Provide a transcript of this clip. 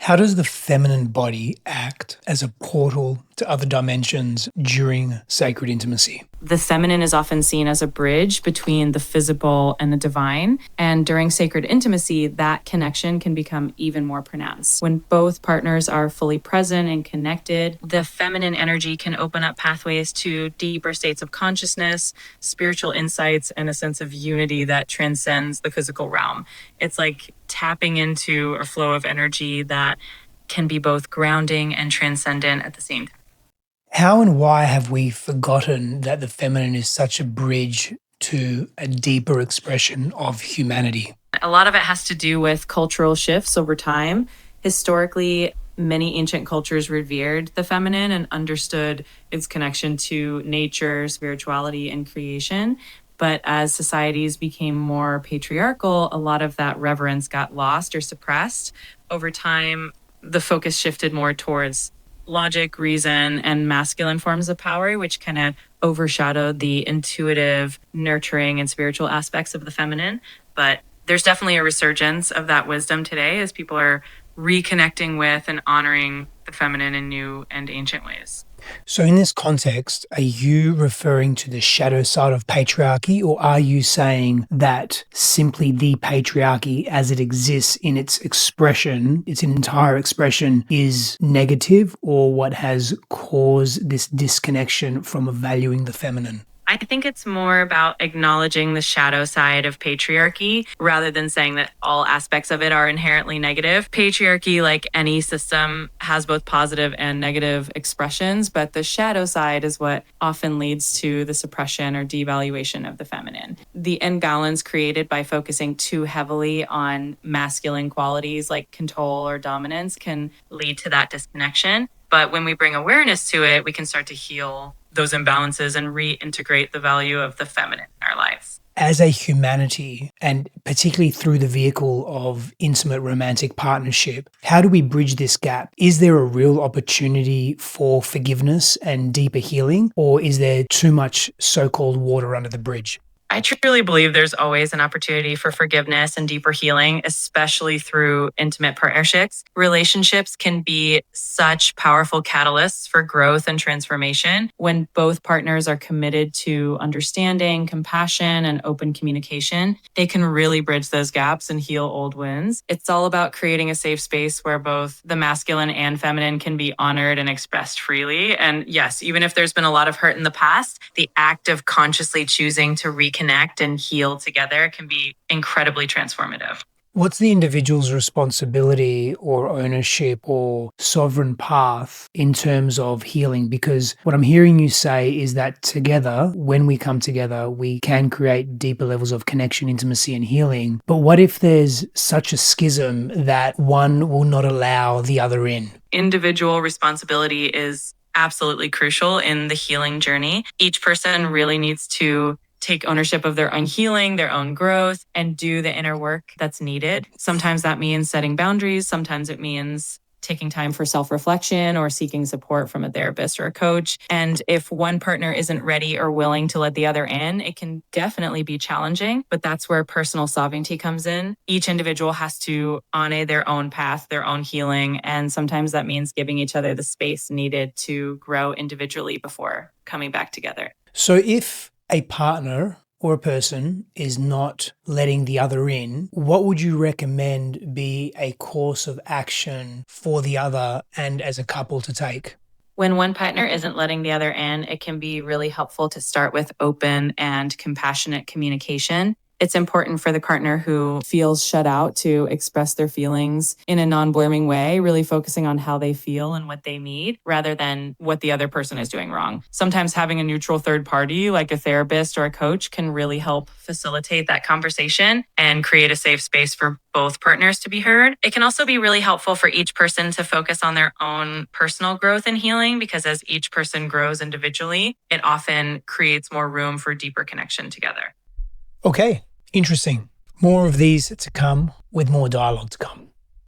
How does the feminine body act as a portal to other dimensions during sacred intimacy? The feminine is often seen as a bridge between the physical and the divine. And during sacred intimacy, that connection can become even more pronounced. When both partners are fully present and connected, the feminine energy can open up pathways to deeper states of consciousness, spiritual insights, and a sense of unity that transcends the physical realm. It's like tapping into a flow of energy that can be both grounding and transcendent at the same time. How and why have we forgotten that the feminine is such a bridge to a deeper expression of humanity? A lot of it has to do with cultural shifts over time. Historically, many ancient cultures revered the feminine and understood its connection to nature, spirituality, and creation. But as societies became more patriarchal, a lot of that reverence got lost or suppressed. Over time, the focus shifted more towards logic, reason, and masculine forms of power, which kind of overshadowed the intuitive, nurturing, and spiritual aspects of the feminine. But there's definitely a resurgence of that wisdom today as people are reconnecting with and honoring the feminine in new and ancient ways. So in this context, are you referring to the shadow side of patriarchy, or are you saying that simply the patriarchy as it exists in its expression, its entire expression, is negative, or what has caused this disconnection from valuing the feminine? I think it's more about acknowledging the shadow side of patriarchy rather than saying that all aspects of it are inherently negative. Patriarchy, like any system, has both positive and negative expressions, but the shadow side is what often leads to the suppression or devaluation of the feminine. The imbalance created by focusing too heavily on masculine qualities like control or dominance can lead to that disconnection. But when we bring awareness to it, we can start to heal those imbalances and reintegrate the value of the feminine in our lives. As a humanity, and particularly through the vehicle of intimate romantic partnership, how do we bridge this gap? Is there a real opportunity for forgiveness and deeper healing, or is there too much so-called water under the bridge? I truly believe there's always an opportunity for forgiveness and deeper healing, especially through intimate partnerships. Relationships can be such powerful catalysts for growth and transformation when both partners are committed to understanding, compassion, and open communication. They can really bridge those gaps and heal old wounds. It's all about creating a safe space where both the masculine and feminine can be honored and expressed freely. And yes, even if there's been a lot of hurt in the past, the act of consciously choosing to reconnect and heal together can be incredibly transformative. What's the individual's responsibility or ownership or sovereign path in terms of healing? Because what I'm hearing you say is that together, when we come together, we can create deeper levels of connection, intimacy, and healing. But what if there's such a schism that one will not allow the other in? Individual responsibility is absolutely crucial in the healing journey. Each person really needs to take ownership of their own healing, their own growth, and do the inner work that's needed. Sometimes that means setting boundaries. Sometimes it means taking time for self-reflection or seeking support from a therapist or a coach. And if one partner isn't ready or willing to let the other in, it can definitely be challenging, but that's where personal sovereignty comes in. Each individual has to honor their own path, their own healing, and sometimes that means giving each other the space needed to grow individually before coming back together. So if a partner or a person is not letting the other in, what would you recommend be a course of action for the other and as a couple to take? When one partner isn't letting the other in, it can be really helpful to start with open and compassionate communication. It's important for the partner who feels shut out to express their feelings in a non-blaming way, really focusing on how they feel and what they need rather than what the other person is doing wrong. Sometimes having a neutral third party like a therapist or a coach can really help facilitate that conversation and create a safe space for both partners to be heard. It can also be really helpful for each person to focus on their own personal growth and healing because as each person grows individually, it often creates more room for deeper connection together. Okay. Interesting. More of these to come with more dialogue to come.